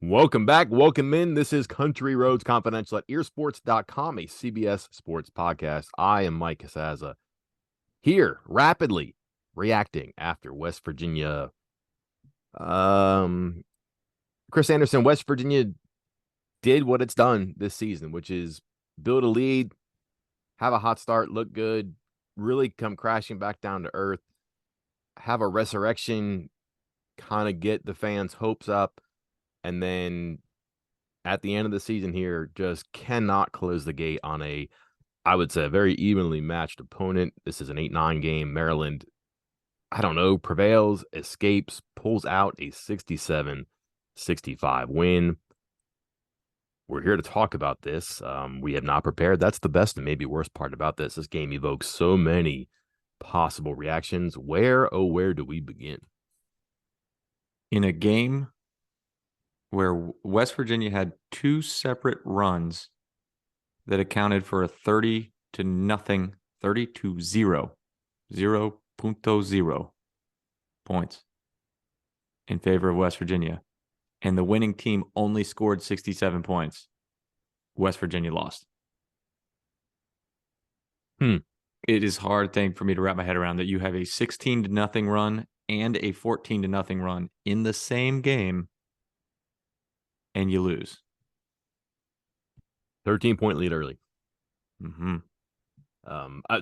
Welcome back. Welcome in. This is Country Roads Confidential at earsports.com, a CBS sports podcast. I am Mike Casaza here, rapidly reacting after West Virginia. Chris Anderson, West Virginia did what it's done this season, which is build a lead, have a hot start, look good, really come crashing back down to earth, have a resurrection, kind of get the fans' hopes up, and then at the end of the season here, just cannot close the gate on I would say, a very evenly matched opponent. This is an 8-9 game. Maryland, I don't know, prevails, escapes, pulls out a 67-65 win. We're here to talk about this. We have not prepared. That's the best and maybe worst part about this. This game evokes so many possible reactions. Where do we begin? In a game where West Virginia had two separate runs that accounted for a 30-0 points in favor of West Virginia, and the winning team only scored 67 points, West Virginia lost. It is a hard thing for me to wrap my head around that you have a 16-0 run and a 14-0 run in the same game, and you lose. 13-point lead early.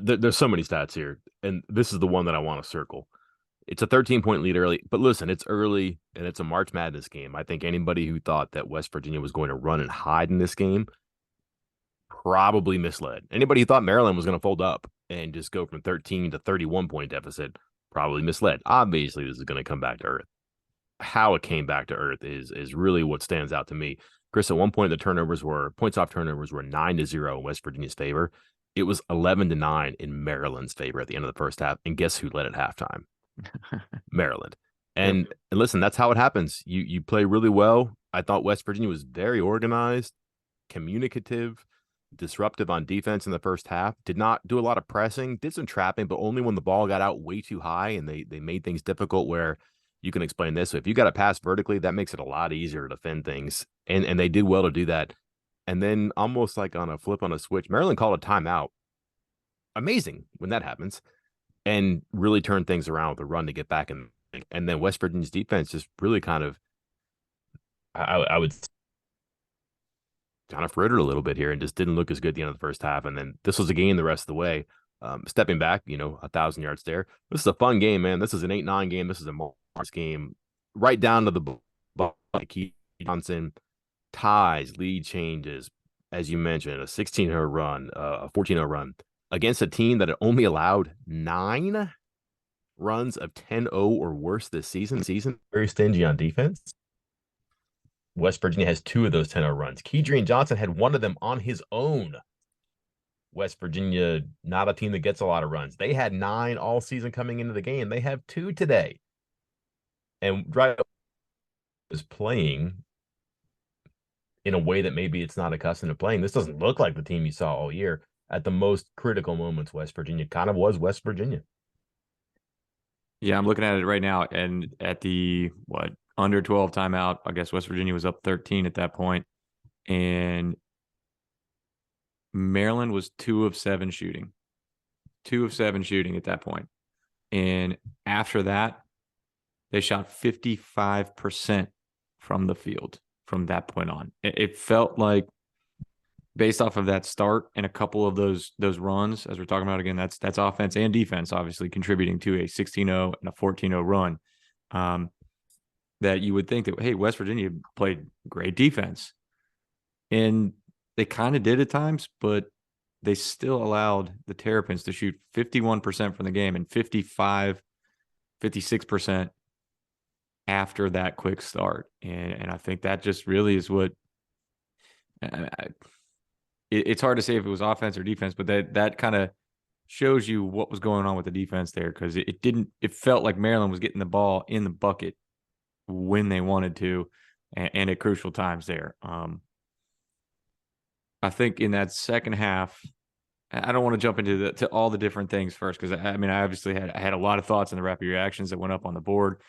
There's so many stats here, and this is the one that I want to circle. It's a 13-point lead early, but listen, it's early, and it's a March Madness game. I think anybody who thought that West Virginia was going to run and hide in this game probably misled. Anybody who thought Maryland was going to fold up and just go from 13 to 31-point deficit probably misled. Obviously, this is going to come back to earth. How it came back to earth is really what stands out to me. Chris, at one point, the points off turnovers were 9-0 in West Virginia's favor. It was 11-9 in Maryland's favor at the end of the first half. And guess who led at halftime? Maryland. And listen, that's how it happens. You play really well. I thought West Virginia was very organized, communicative, disruptive on defense in the first half. Did not do a lot of pressing, did some trapping, but only when the ball got out way too high and they made things difficult where you can explain this. So if you got to pass vertically, that makes it a lot easier to defend things. And they did well to do that. And then almost like on a flip on a switch, Maryland called a timeout. Amazing when that happens. And really turned things around with a run to get back. And then West Virginia's defense just really kind of, I would kind of frittered a little bit here and just didn't look as good at the end of the first half. And then this was a game the rest of the way. Stepping back, 1,000 yards there. This is a fun game, man. This is an 8-9 game. This is a March game. Right down to the ball. Keith Johnson ties, lead changes, as you mentioned, a 16-0 run, a 14-0 run against a team that had only allowed 9 runs of 10-0 or worse this season. Very stingy on defense. West Virginia has 2 of those 10-0 runs. Kedrian Johnson had 1 of them on his own. West Virginia, not a team that gets a lot of runs. They had 9 all season coming into the game. They have 2 today. And right is playing in a way that maybe it's not accustomed to playing. This doesn't look like the team you saw all year. At the most critical moments, West Virginia kind of was West Virginia. Yeah, I'm looking at it right now, and at the under 12 timeout, I guess West Virginia was up 13 at that point, and Maryland was 2 of 7 shooting. 2 of 7 shooting at that point. And after that, they shot 55% from the field from that point on. It felt like, based off of that start and a couple of those runs, as we're talking about again, that's offense and defense obviously contributing to a 16-0 and a 14-0 run. That you would think that, hey, West Virginia played great defense. And they kind of did at times, but they still allowed the Terrapins to shoot 51% from the game and 56% after that quick start. And I think that just really is what it's hard to say if it was offense or defense, but that kind of shows you what was going on with the defense there, because it felt like Maryland was getting the ball in the bucket when they wanted to and at crucial times there. I think in that second half, I don't want to jump into to all the different things first, because I obviously I had a lot of thoughts on the rapid reactions that went up on the board.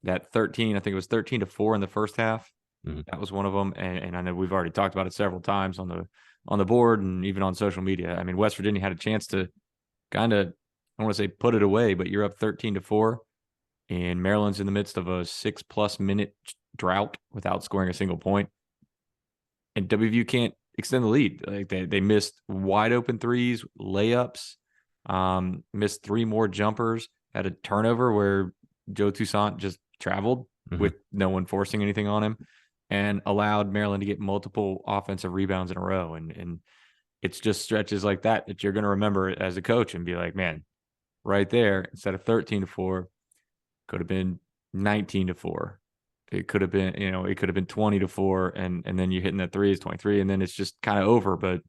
that 13, I think it was 13-4 in the first half. Mhm. That was one of them. And I know we've already talked about it several times on the board and even on social media. I mean, West Virginia had a chance to kind of, I don't want to say put it away, but you're up 13-4, and Maryland's in the midst of a 6+ minute drought without scoring a single point. And WVU can't extend the lead. Like they missed wide open threes, layups, missed 3 more jumpers, had a turnover where Joe Toussaint just traveled Mhm. with no one forcing anything on him, and allowed Maryland to get multiple offensive rebounds in a row. And it's just stretches like that you're going to remember as a coach and be like, man, right there, instead of 13-4, could have been 19-4. It could have been, it could have been 20-4, and then you're hitting that threes, 23, and then it's just kind of over. But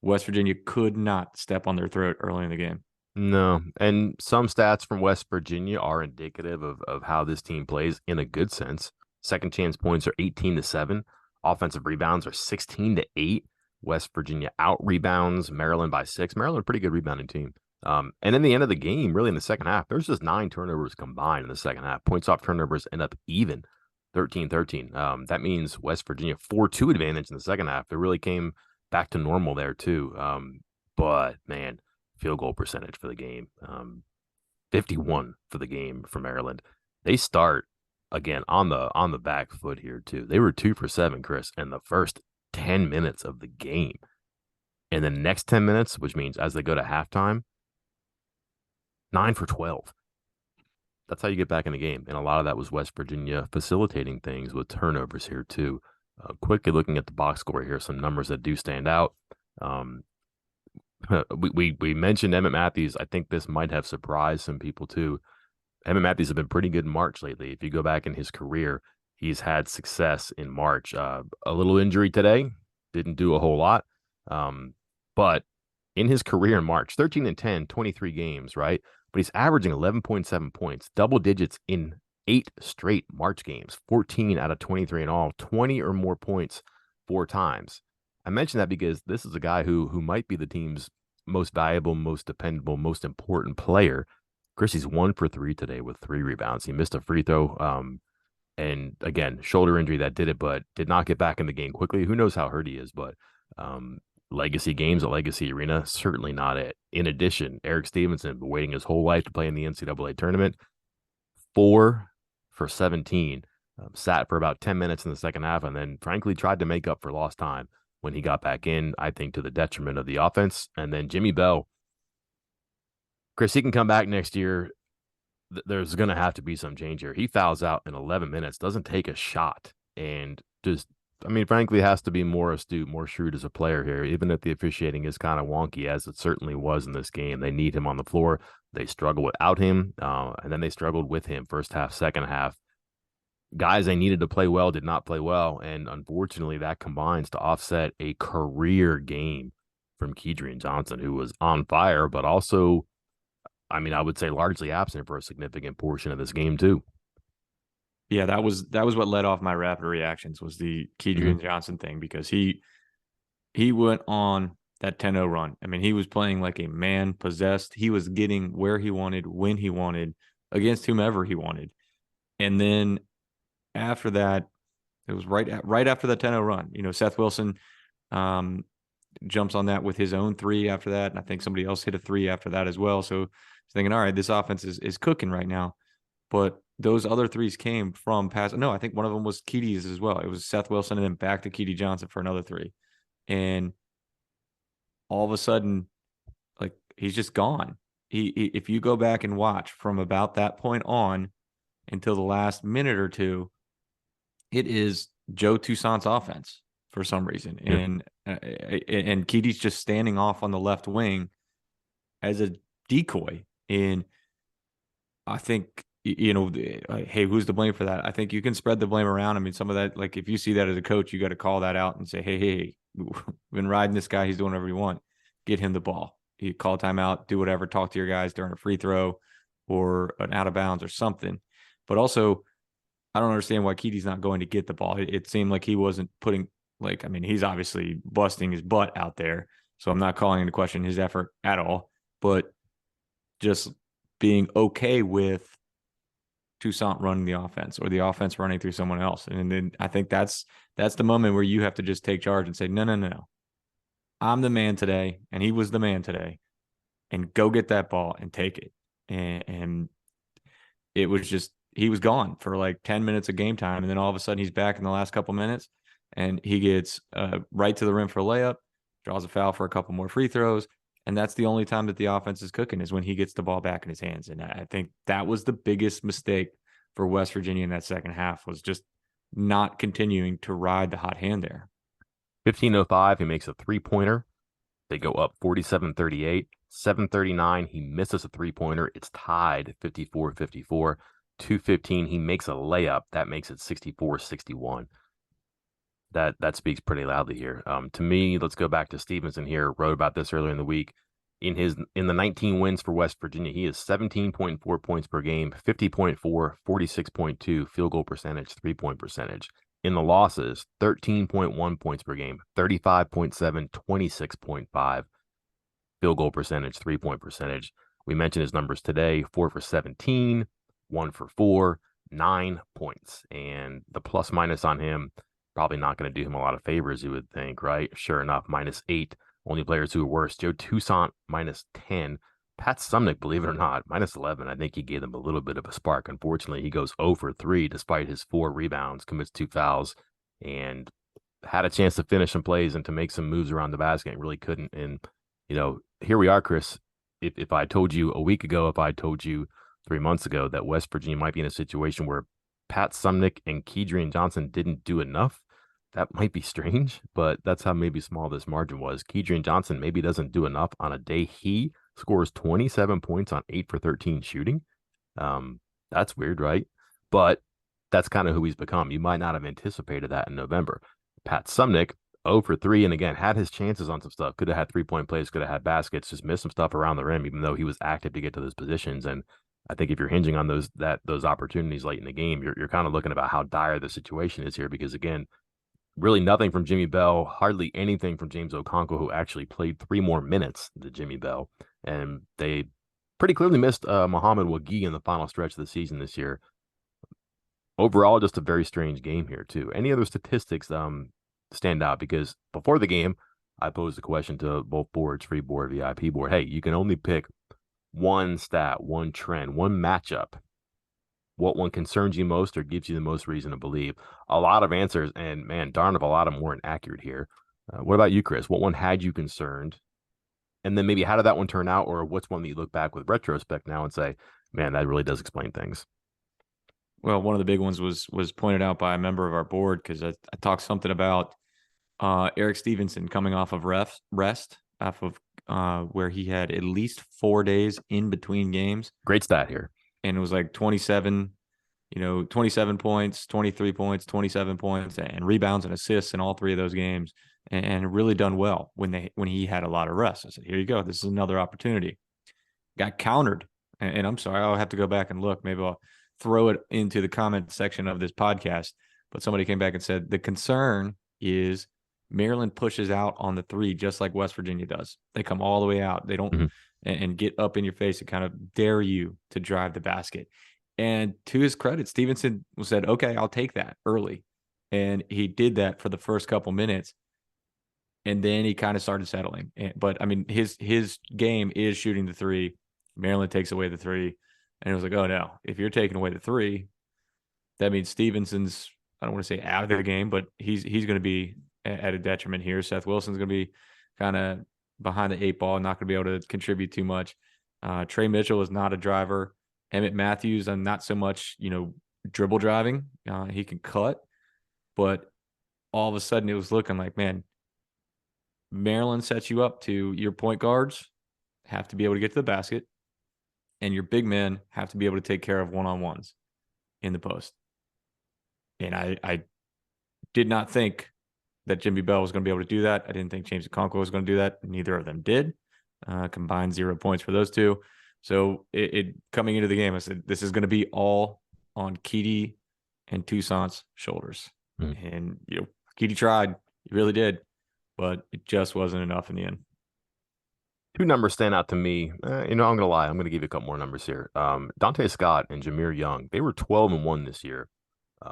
West Virginia could not step on their throat early in the game. No, and some stats from West Virginia are indicative of how this team plays in a good sense. Second chance points are 18-7. Offensive rebounds are 16-8. West Virginia out rebounds Maryland by 6. Maryland, a pretty good rebounding team. And in the end of the game, really in the second half, there's just 9 turnovers combined in the second half. Points off turnovers end up even 13-13. That means West Virginia 4-2 advantage in the second half. It really came back to normal there, too. But man, field goal percentage for the game. 51 for the game for Maryland. They start again on the back foot here too. They were 2 for 7, Chris, in the first 10 minutes of the game. And the next 10 minutes, which means as they go to halftime, 9 for 12. That's how you get back in the game. And a lot of that was West Virginia facilitating things with turnovers here too. Quickly looking at the box score here, some numbers that do stand out. Um, we mentioned Emmett Matthews. I think this might have surprised some people too. Emmett Matthews has been pretty good in March lately. If you go back in his career, he's had success in March. A little injury today, didn't do a whole lot. But in his career in March, 13-10, 23 games, right? But he's averaging 11.7 points, double digits in 8 straight March games, 14 out of 23 in all, 20 or more points 4 times. I mention that because this is a guy who might be the team's most valuable, most dependable, most important player. Chrissy's 1 for 3 today with 3 rebounds. He missed a free throw. And again, shoulder injury that did it, but did not get back in the game quickly. Who knows how hurt he is, but legacy games at Legacy Arena, certainly not it. In addition, Eric Stevenson, been waiting his whole life to play in the NCAA tournament, 4 for 17. Sat for about 10 minutes in the second half, and then frankly tried to make up for lost time when he got back in, I think to the detriment of the offense. And then Jimmy Bell, Chris, he can come back next year. There's going to have to be some change here. He fouls out in 11 minutes, doesn't take a shot, and just, I mean, frankly, has to be more astute, more shrewd as a player here, even if the officiating is kind of wonky, as it certainly was in this game. They need him on the floor. They struggle without him, and then they struggled with him first half, second half. Guys they needed to play well did not play well, and unfortunately, that combines to offset a career game from Kedrian Johnson, who was on fire, but also, I mean, I would say largely absent for a significant portion of this game too. Yeah, that was what led off my rapid reactions, was the Mm-hmm. Kedrian Johnson thing, because he went on that 10-0 run. I mean, he was playing like a man possessed. He was getting where he wanted, when he wanted, against whomever he wanted. And then after that, it was right after that 10-0 run. Seth Wilson um, jumps on that with his own 3 after that, and I think somebody else hit a 3 after that as well. So I was thinking, all right, this offense is cooking right now. But those other threes came from pass. No, I think one of them was Keaty's as well. It was Seth Wilson and then back to Keaty Johnson for another 3. And all of a sudden, like, he's just gone. If you go back and watch from about that point on until the last minute or two, it is Joe Toussaint's offense for some reason, Yeah. and Keaty's just standing off on the left wing as a decoy. And I think, hey, who's to blame for that? I think you can spread the blame around. I mean, some of that, like, if you see that as a coach, you got to call that out and say, hey, we've been riding this guy. He's doing whatever you want. Get him the ball. You call timeout, do whatever, talk to your guys during a free throw or an out of bounds or something. But also, I don't understand why Keaty's not going to get the ball. It seemed like he wasn't putting, like, I mean, he's obviously busting his butt out there. So I'm not calling into question his effort at all, but just being okay with Toussaint running the offense or the offense running through someone else. And then I think that's the moment where you have to just take charge and say, no, no, no, no. I'm the man today, and he was the man today, and go get that ball and take it. And it was just, he was gone for like 10 minutes of game time. And then all of a sudden he's back in the last couple minutes, and he gets right to the rim for a layup, draws a foul for a couple more free throws. And that's the only time that the offense is cooking, is when he gets the ball back in his hands. And I think that was the biggest mistake for West Virginia in that second half, was just not continuing to ride the hot hand there. 15:05, he makes a three-pointer. They go up 47-38. 7:39, he misses a three-pointer. It's tied 54-54. 2:15, he makes a layup. That makes it 64-61. That speaks pretty loudly here. To me, let's go back to Stevenson here. Wrote about this earlier in the week. In the 19 wins for West Virginia, he is 17.4 points per game, 50.4, 46.2 field goal percentage, 3-point percentage. In the losses, 13.1 points per game, 35.7, 26.5 field goal percentage, 3-point percentage. We mentioned his numbers today: 4 for 17, 1 for 4, 9 points. And the plus minus on him, probably not going to do him a lot of favors, you would think, right? Sure enough, -8. Only players who are worse: Joe Toussaint, -10. Pat Sumnick, believe it or not, -11. I think he gave them a little bit of a spark. Unfortunately, he goes 0 for 3 despite his 4 rebounds, commits 2 fouls, and had a chance to finish some plays and to make some moves around the basket and really couldn't. And, here we are, Chris. If I told you a week ago, if I told you 3 months ago that West Virginia might be in a situation where Pat Sumnick and Kedrian Johnson didn't do enough, that might be strange, but that's how maybe small this margin was. Kedrian Johnson maybe doesn't do enough on a day he scores 27 points on 8 for 13 shooting. That's weird, right? But that's kind of who he's become. You might not have anticipated that in November. Pat Sumnick, 0 for 3, and again, had his chances on some stuff. Could have had 3-point plays, could have had baskets, just missed some stuff around the rim, even though he was active to get to those positions. And I think if you're hinging on those opportunities late in the game, you're kind of looking about how dire the situation is here, because again, really nothing from Jimmy Bell, hardly anything from James Okonkwo, who actually played 3 more minutes than Jimmy Bell. And they pretty clearly missed Muhammad Wagi in the final stretch of the season this year. Overall, just a very strange game here, too. Any other statistics stand out? Because before the game, I posed a question to both boards, free board, VIP board. Hey, you can only pick one stat, one trend, one matchup. What one concerns you most or gives you the most reason to believe? A lot of answers, and man, darn if a lot of them weren't accurate here. What about you, Chris? What one had you concerned? And then maybe how did that one turn out? Or what's one that you look back with retrospect now and say, man, that really does explain things? Well, one of the big ones was pointed out by a member of our board, because I talked something about Eric Stevenson coming off of rest, off of where he had at least 4 days in between games. Great stat here. And it was like 27 points, 23 points, 27 points, and rebounds and assists in all 3 of those games, and really done well when he had a lot of rest. I said, here you go. This is another opportunity. Got countered. And I'm sorry, I'll have to go back and look. Maybe I'll throw it into the comment section of this podcast. But somebody came back and said, the concern is Maryland pushes out on the 3 just like West Virginia does. They come all the way out. They don't and get up in your face and kind of dare you to drive the basket. And to his credit, Stevenson said, okay, I'll take that early. And he did that for the first couple minutes. And then he kind of started settling. But I mean, his game is shooting the 3. Maryland takes away the 3. And it was like, oh no, if you're taking away the 3, that means Stevenson's, I don't want to say out of the game, but he's going to be at a detriment here. Seth Wilson's going to be kind of behind the 8 ball, not going to be able to contribute too much. Trey Mitchell is not a driver. Emmett Matthews, I'm not so much, dribble driving. He can cut, but all of a sudden it was looking like, man, Maryland sets you up to your point guards have to be able to get to the basket, and your big men have to be able to take care of one-on-ones in the post. And I did not think that Jimmy Bell was going to be able to do that. I didn't think James Okonkwo was going to do that. Neither of them did. Combined 0 points for those 2. So it coming into the game, I said, this is going to be all on Keedy and Toussaint's shoulders. And, Keedy tried. He really did. But it just wasn't enough in the end. Two numbers stand out to me. I'm going to lie. I'm going to give you a couple more numbers here. Dante Scott and Jameer Young, they were 12-1 this year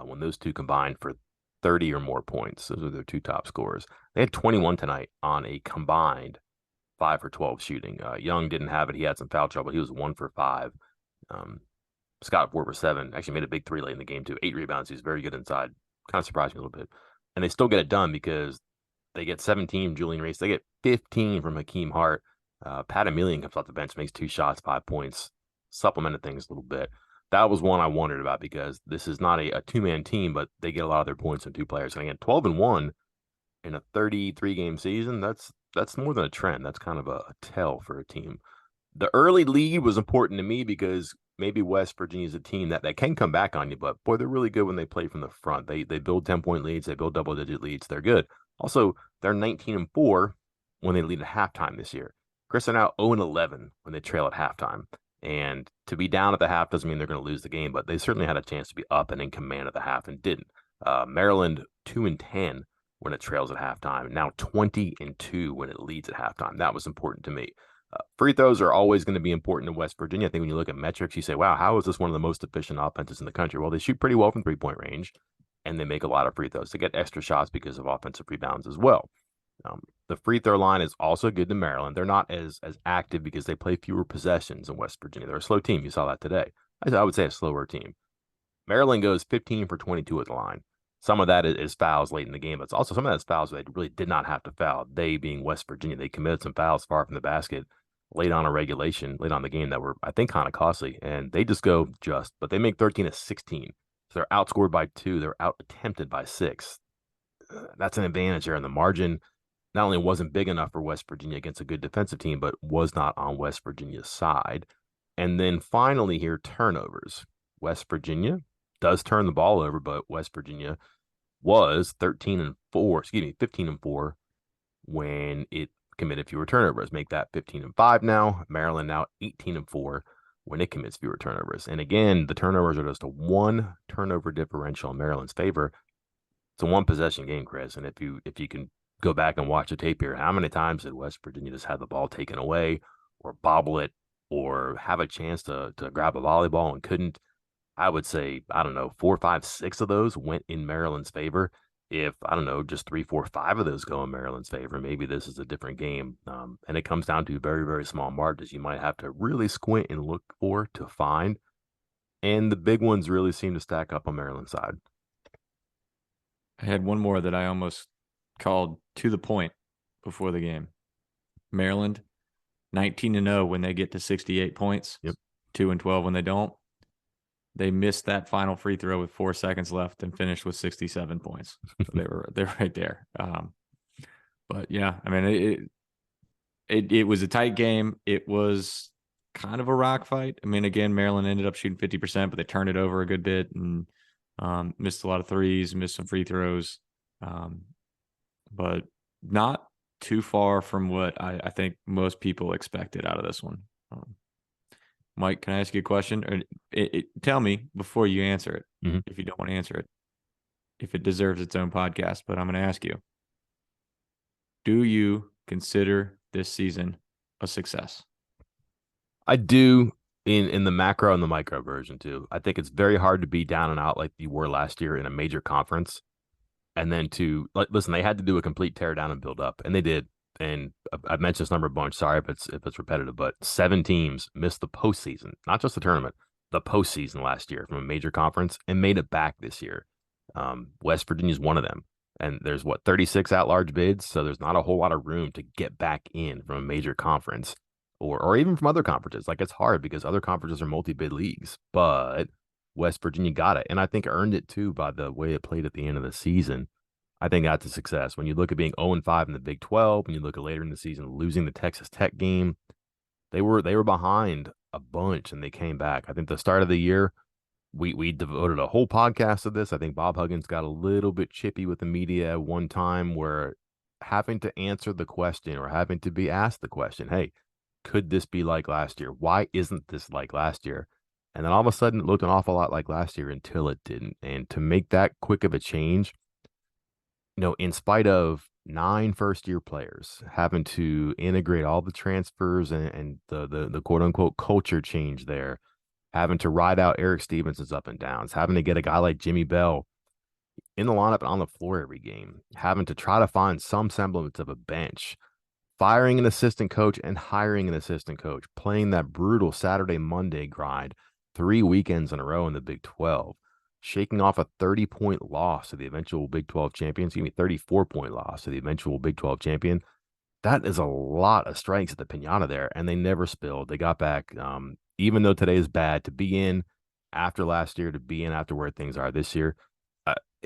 when those two combined for 30 or more points. Those are their two top scorers. They had 21 tonight on a combined 5 for 12 shooting. Young didn't have it. He had some foul trouble. He was 1 for 5. Um, Scott 4 for 7. Actually made a big three late in the game, too. 8 rebounds. He's very good inside. Kind of surprised me a little bit. And they still get it done because they get 17 from Julian Reese. They get 15 from Hakeem Hart. Pat Emilian comes off the bench, makes 2 shots, 5 points, supplemented things a little bit. That was one I wondered about because this is not a two-man team, but they get a lot of their points from two players. And again, 12-1 in a 33-game season, that's more than a trend. That's kind of a tell for a team. The early lead was important to me because maybe West Virginia is a team that can come back on you, but boy, they're really good when they play from the front. They build 10-point leads, they build double-digit leads. They're good. Also, they're 19-4 when they lead at halftime this year. Chris are now 0-11 when they trail at halftime. And to be down at the half doesn't mean they're going to lose the game, but they certainly had a chance to be up and in command at the half and didn't. Maryland 2-10 when it trails at halftime. Now 20-2 when it leads at halftime. That was important to me. Free throws are always going to be important in West Virginia. I think when you look at metrics, you say, wow, how is this one of the most efficient offenses in the country? Well, they shoot pretty well from three-point range, and they make a lot of free throws. They get extra shots because of offensive rebounds as well. The free throw line is also good to Maryland. They're not as active because they play fewer possessions in West Virginia. They're a slow team. You saw that today. I would say a slower team. Maryland goes 15 for 22 at the line. Some of that is fouls late in the game, but it's also some of that's fouls they really did not have to foul. They being West Virginia, they committed some fouls far from the basket late on late on the game that were, I think, kind of costly. And they just go but they make 13 of 16. So they're outscored by 2. They're out attempted by 6. That's an advantage there. And the margin not only wasn't big enough for West Virginia against a good defensive team, but was not on West Virginia's side. And then finally here, turnovers. West Virginia does turn the ball over, but West Virginia was 15-4 when it committed fewer turnovers. Make that 15-5 now. Maryland now 18-4 when it commits fewer turnovers. And again, the turnovers are just a 1 turnover differential in Maryland's favor. It's a 1 possession game, Chris. And if you can go back and watch the tape here, how many times did West Virginia just have the ball taken away or bobble it or have a chance to grab a volleyball and couldn't? I would say, 4, 5, 6 of those went in Maryland's favor. If, just 3, 4, 5 of those go in Maryland's favor, maybe this is a different game. And it comes down to very, very small margins you might have to really squint and look for to find. And the big ones really seem to stack up on Maryland's side. I had one more that I almost called to the point before the game. Maryland, 19-0 when they get to 68 points. Yep. 2-12 when they don't. They missed that final free throw with 4 seconds left and finished with 67 points. So they're right there. But yeah, I mean, it was a tight game. It was kind of a rock fight. I mean, again, Maryland ended up shooting 50%, but they turned it over a good bit and missed a lot of threes, missed some free throws. But not too far from what I think most people expected out of this one. Mike, can I ask you a question? Or tell me before you answer it, if you don't want to answer it, if it deserves its own podcast, but I'm going to ask you. Do you consider this season a success? I do in the macro and the micro version too. I think it's very hard to be down and out like you were last year in a major conference. And then listen, they had to do a complete tear down and build up, and they did. And I've mentioned this number a bunch. Sorry if it's repetitive, but 7 teams missed the postseason, not just the tournament, the postseason last year from a major conference and made it back this year. West Virginia's one of them. And there's 36 at-large bids, so there's not a whole lot of room to get back in from a major conference or even from other conferences. Like, it's hard because other conferences are multi-bid leagues, but West Virginia got it, and I think earned it too by the way it played at the end of the season. I think that's a success. When you look at being 0-5 in the Big 12, when you look at later in the season losing the Texas Tech game, they were behind a bunch and they came back. I think the start of the year, we devoted a whole podcast to this. I think Bob Huggins got a little bit chippy with the media at one time where having to answer the question or having to be asked the question, hey, could this be like last year? Why isn't this like last year? And then all of a sudden it looked an awful lot like last year until it didn't. And to make that quick of a change, in spite of 9 first-year players, having to integrate all the transfers and the quote unquote culture change there, having to ride out Eric Stevenson's up and downs, having to get a guy like Jimmy Bell in the lineup and on the floor every game, having to try to find some semblance of a bench, firing an assistant coach and hiring an assistant coach, playing that brutal Saturday, Monday grind 3 weekends in a row in the Big 12, shaking off a 30-point loss to the eventual Big 12 champion, 34-point loss to the eventual Big 12 champion. That is a lot of strikes at the pinata there, and they never spilled. They got back, even though today is bad, to be in after last year, to be in after where things are this year.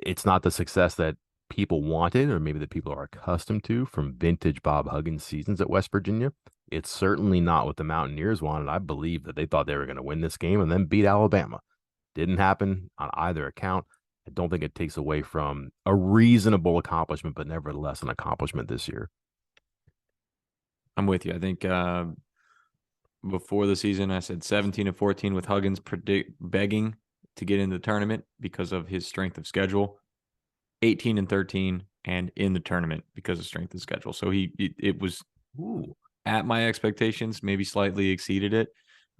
It's not the success that people wanted or maybe that people are accustomed to from vintage Bob Huggins seasons at West Virginia. It's certainly not what the Mountaineers wanted. I believe that they thought they were going to win this game and then beat Alabama. Didn't happen on either account. I don't think it takes away from a reasonable accomplishment, but nevertheless an accomplishment this year. I'm with you. I think before the season, I said 17-14 with Huggins begging to get in the tournament because of his strength of schedule. 18-13 and in the tournament because of strength of schedule. So it was at my expectations, maybe slightly exceeded it.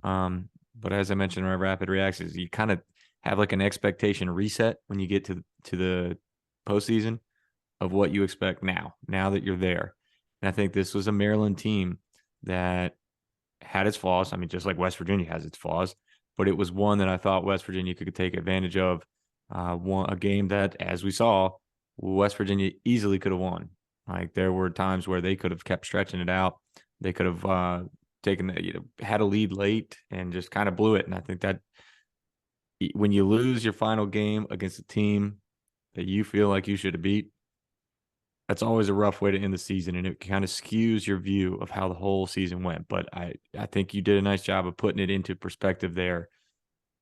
But as I mentioned in my rapid reactions, you kind of have like an expectation reset when you get to the postseason of what you expect now that you're there. And I think this was a Maryland team that had its flaws. I mean, just like West Virginia has its flaws, but it was one that I thought West Virginia could take advantage of. Won a game that, as we saw, West Virginia easily could have won. Like there were times where they could have kept stretching it out. They could have had a lead late and just kind of blew it. And I think that when you lose your final game against a team that you feel like you should have beat, that's always a rough way to end the season, and it kind of skews your view of how the whole season went. But I think you did a nice job of putting it into perspective there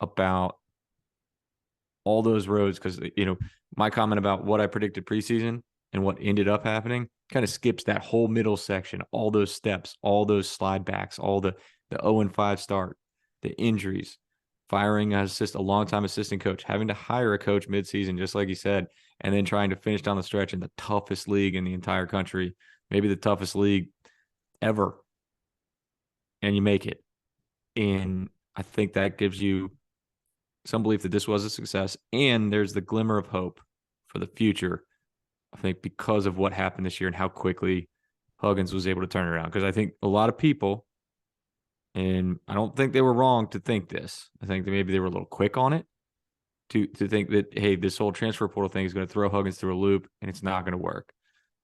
about all those roads, because my comment about what I predicted preseason and what ended up happening kind of skips that whole middle section, all those steps, all those slide backs, all the 0-5 start, the injuries, firing a longtime assistant coach, having to hire a coach midseason, just like you said, and then trying to finish down the stretch in the toughest league in the entire country, maybe the toughest league ever, and you make it. And I think that gives you some belief that this was a success, and there's the glimmer of hope for the future, I think, because of what happened this year and how quickly Huggins was able to turn it around. Because I think a lot of people, and I don't think they were wrong to think this, I think that maybe they were a little quick on it, to think that, hey, this whole transfer portal thing is going to throw Huggins through a loop and it's not going to work.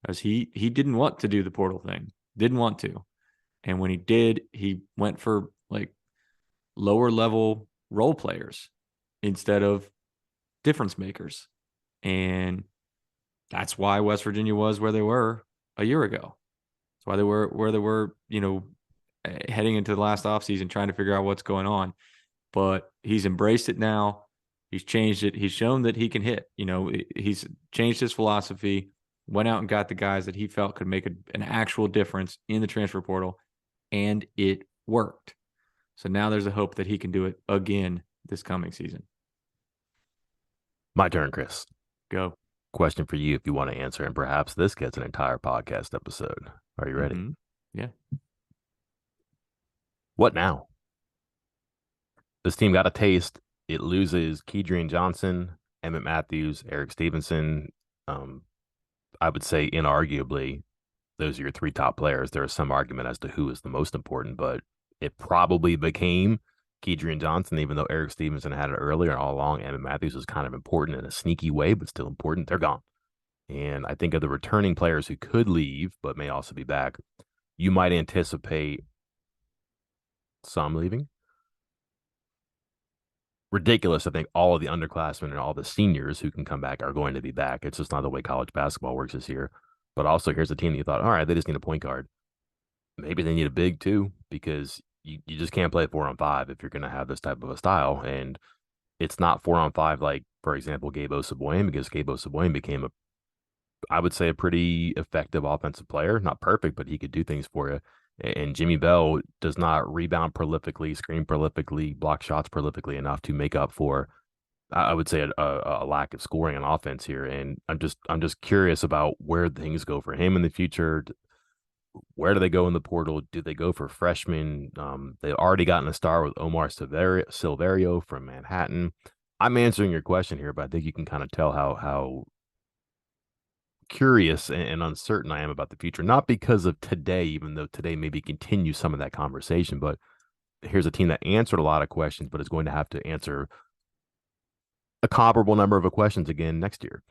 Because he didn't want to do the portal thing, didn't want to. And when he did, he went for like lower level role players instead of difference makers. And that's why West Virginia was where they were a year ago. That's why they were where they were, heading into the last offseason, trying to figure out what's going on. But he's embraced it now. He's changed it. He's shown that he can hit. He's changed his philosophy, went out and got the guys that he felt could make an actual difference in the transfer portal, and it worked. So now there's a hope that he can do it again this coming season. My turn, Chris. Go. Question for you if you want to answer, and perhaps this gets an entire podcast episode. Are you ready? Mm-hmm. Yeah. What now? This team got a taste. It loses Kedrian Johnson, Emmett Matthews, Eric Stevenson. I would say inarguably, those are your 3 top players. There is some argument as to who is the most important, but it probably became Kedrian Johnson, even though Eric Stevenson had it earlier all along. Emmett Matthews was kind of important in a sneaky way, but still important. They're gone. And I think of the returning players who could leave, but may also be back, you might anticipate some leaving. Ridiculous. I think all of the underclassmen and all the seniors who can come back are going to be back. It's just not the way college basketball works this year. But also, here's a team that you thought, all right, they just need a point guard. Maybe they need a big too, because you just can't play 4-on-5 if you're going to have this type of a style. And it's not 4-on-5 like, for example, Gabe Osabuoyem, because Gabe Osabuoyem became I would say, a pretty effective offensive player. Not perfect, but he could do things for you. And Jimmy Bell does not rebound prolifically, screen prolifically, block shots prolifically enough to make up for I would say a lack of scoring on offense here, and I'm just curious about where things go for him in the future. Where do they go in the portal? Do they go for freshmen? They've already gotten a star with Omar Silverio from Manhattan. I'm answering your question here, but I think you can kind of tell how curious and uncertain I am about the future. Not because of today, even though today maybe continues some of that conversation, but here's a team that answered a lot of questions, but is going to have to answer a comparable number of questions again next year.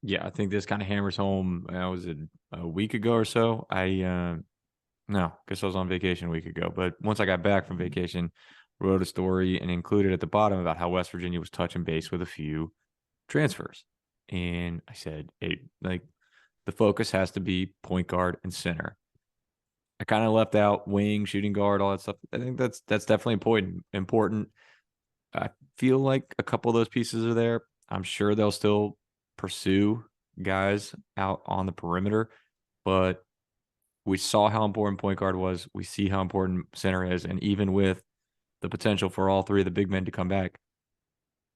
Yeah, I think this kind of hammers home. Was it a week ago or so? No, guess I was on vacation a week ago. But once I got back from vacation, wrote a story and included at the bottom about how West Virginia was touching base with a few transfers. And I said, like the focus has to be point guard and center. I kind of left out wing, shooting guard, all that stuff. I think that's definitely important. I feel like a couple of those pieces are there. I'm sure they'll still pursue guys out on the perimeter, but we saw how important point guard was. We see how important center is. And even with the potential for all three of the big men to come back,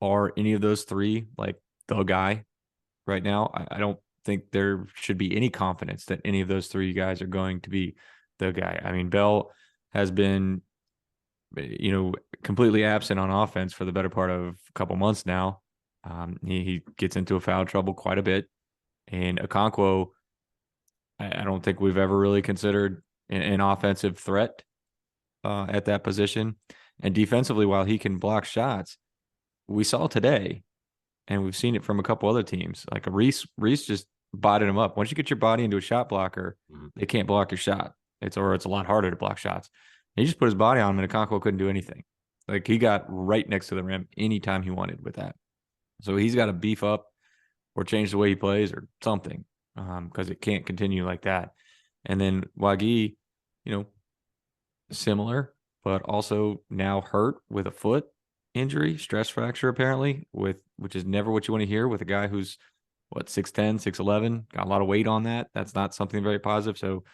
are any of those three like the guy right now? I don't think there should be any confidence that any of those three guys are going to be the guy. I mean, Bell has been, completely absent on offense for the better part of a couple months now. He gets into a foul trouble quite a bit. And Okonkwo, I don't think we've ever really considered an offensive threat at that position. And defensively, while he can block shots, we saw today, and we've seen it from a couple other teams, like a Reese just botted him up. Once you get your body into a shot blocker, they can't block your shot. It's a lot harder to block shots. And he just put his body on him, and Okonkwo couldn't do anything. Like he got right next to the rim anytime he wanted with that. So he's got to beef up or change the way he plays or something, because it can't continue like that. And then Wagi, similar, but also now hurt with a foot injury, stress fracture apparently, which is never what you want to hear with a guy who's 6'10", 6'11", got a lot of weight on that. That's not something very positive. So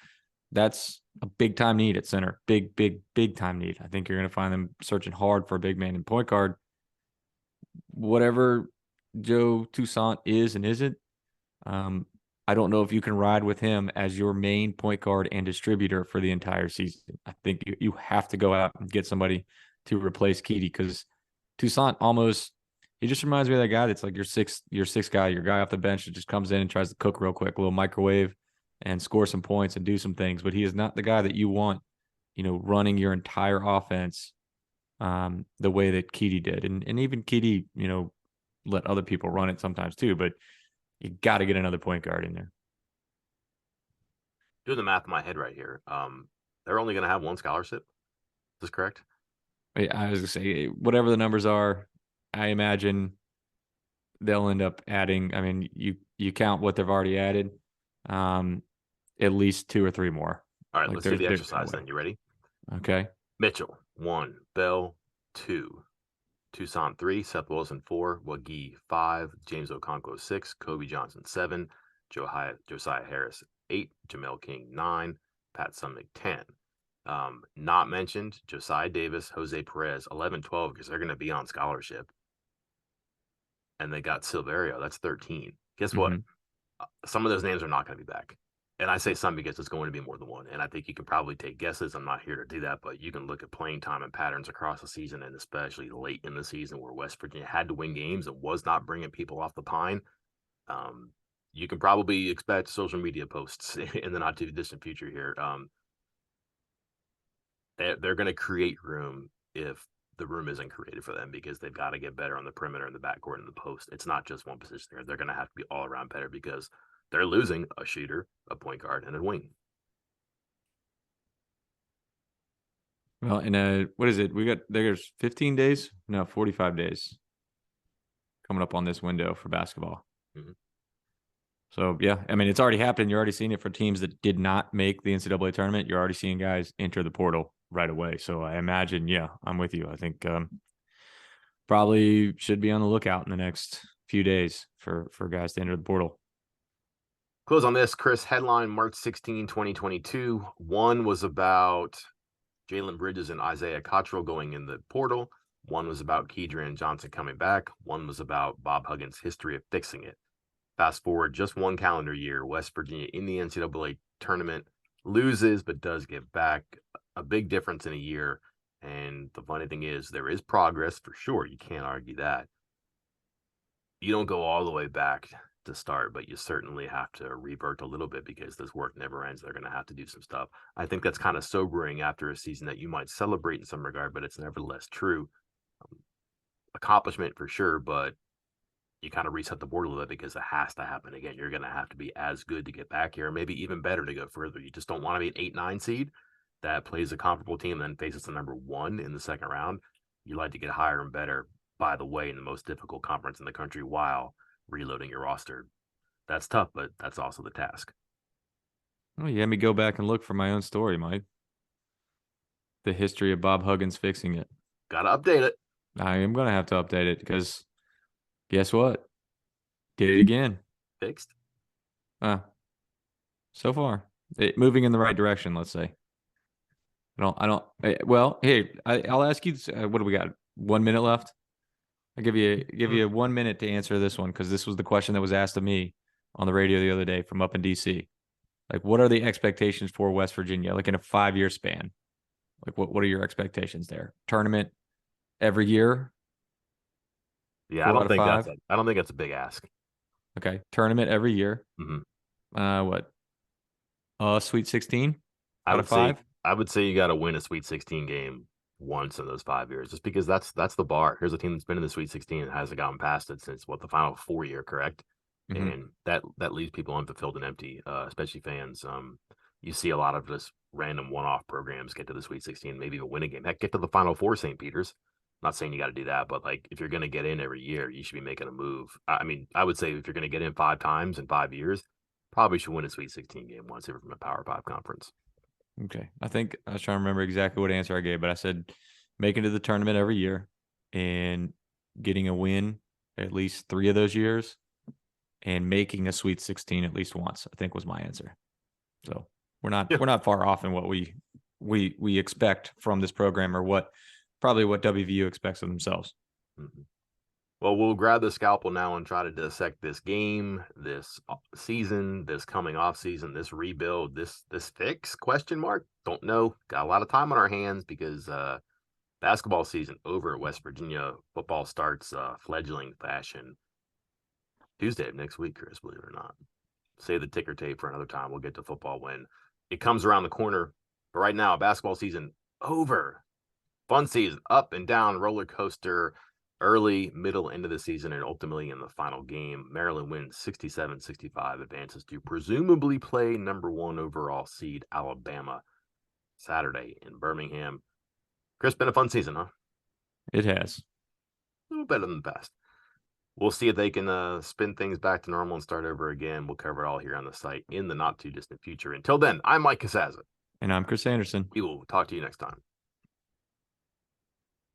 that's a big time need at center. Big time need. I think you're going to find them searching hard for a big man in point guard. Whatever Joe Toussaint is and isn't, I don't know if you can ride with him as your main point guard and distributor for the entire season. I think you have to go out and get somebody to replace Keedy, because Toussaint he just reminds me of that guy that's like your sixth guy, your guy off the bench that just comes in and tries to cook real quick, a little microwave and score some points and do some things. But he is not the guy that you want, running your entire offense the way that Keedy did. And even Keedy, let other people run it sometimes too, but you got to get another point guard in there. Doing the math in my head right here. They're only going to have one scholarship. Is this correct? I was going to say, whatever the numbers are, I imagine they'll end up adding. I mean, you count what they've already added, at least 2 or 3 more. All right, let's do the exercise then. You ready? Okay. Mitchell, 1. Bell, 2. Toussaint, 3. Seth Wilson, 4. Wagi, 5. James Okonkwo, 6. Kobe Johnson, 7. Josiah Harris, 8. Jamel King, 9. Pat Sumnick, 10. Not mentioned, Josiah Davis, Jose Perez, 11, 12, because they're going to be on scholarship. And they got Silverio, that's 13. Guess what? Some of those names are not going to be back. And I say some because it's going to be more than one. And I think you can probably take guesses. I'm not here to do that, but you can look at playing time and patterns across the season, and especially late in the season where West Virginia had to win games and was not bringing people off the pine. You can probably expect social media posts in the not too distant future here. They're going to create room if the room isn't created for them, because they've got to get better on the perimeter and the backcourt and the post. It's not just one position there. They're going to have to be all around better, because they're losing a shooter, a point guard, and a wing. Well, and what is it? There's 15 days? No, 45 days coming up on this window for basketball. So, yeah, I mean, it's already happened. You're already seeing it for teams that did not make the NCAA tournament. You're already seeing guys enter the portal right away. So I imagine, yeah, I'm with you. I think probably should be on the lookout in the next few days for guys to enter the portal. Close on this, Chris. Headline March 16, 2022. One was about Jalen Bridges and Isaiah Cottrell going in the portal. One was about Kedrian Johnson coming back. One was about Bob Huggins' history of fixing it. Fast forward just one calendar year, West Virginia in the NCAA tournament loses, but does get back. A big difference in a year. And the funny thing is, there is progress for sure. You can't argue that. You don't go all the way back to start, but you certainly have to revert a little bit because this work never ends. They're going to have to do some stuff. I think that's kind of sobering after a season that you might celebrate in some regard, but it's nevertheless true. Accomplishment for sure, but you kind of reset the board a little bit because it has to happen again. You're going to have to be as good to get back here, maybe even better to go further. You just don't want to be an 8-9 seed that plays a comparable team and then faces the number 1 in the second round. You like to get higher and better, by the way, in the most difficult conference in the country while reloading your roster. That's tough, but that's also the task. Well, you had me go back and look for my own story, Mike. The history of Bob Huggins fixing it. Got to update it. I am going to have to update it because guess what? Did it again. Fixed. So far, moving in the right direction, let's say. Well, hey, I'll ask you, what do we got? 1 minute left? I'll give you 1 minute to answer this one because this was the question that was asked of me on the radio the other day from up in DC. Like, what are the expectations for West Virginia, like in a 5-year span? Like, what are your expectations there? Tournament every year? Yeah, I don't think that's a big ask. Okay, tournament every year. Mm-hmm. What? Sweet 16 out of 5. I would say you got to win a Sweet 16 game once in those 5 years, just because that's the bar. Here's a team that's been in the Sweet 16 and hasn't gotten past it since the Final 4 year, correct? Mm-hmm. And that leaves people unfulfilled and empty, especially fans. You see a lot of just random one-off programs get to the Sweet 16, maybe even win a game. Heck, get to the Final 4, St. Peter's. Not saying you got to do that, but like if you're going to get in every year, you should be making a move. I mean, I would say if you're going to get in 5 times in 5 years, probably should win a Sweet 16 game once from a Power 5 conference. Okay. I think I was trying to remember exactly what answer I gave, but I said making it to the tournament every year and getting a win at least 3 of those years and making a Sweet 16 at least once, I think was my answer. So we're not far off in what we expect from this program, or probably what WVU expects of themselves. Mm-hmm. Well, we'll grab the scalpel now and try to dissect this game, this season, this coming off season, this rebuild, this fix, question mark. Don't know. Got a lot of time on our hands because basketball season over at West Virginia. Football starts fledgling fashion Tuesday of next week, Chris, believe it or not. Save the ticker tape for another time. We'll get to football when it comes around the corner. But right now, basketball season over. Fun season, up and down, roller coaster. Early, middle, end of the season, and ultimately in the final game, Maryland wins 67-65, advances to presumably play number 1 overall seed Alabama Saturday in Birmingham. Chris, been a fun season, huh? It has. A little better than the past. We'll see if they can spin things back to normal and start over again. We'll cover it all here on the site in the not too distant future. Until then, I'm Mike Casazza. And I'm Chris Anderson. We will talk to you next time.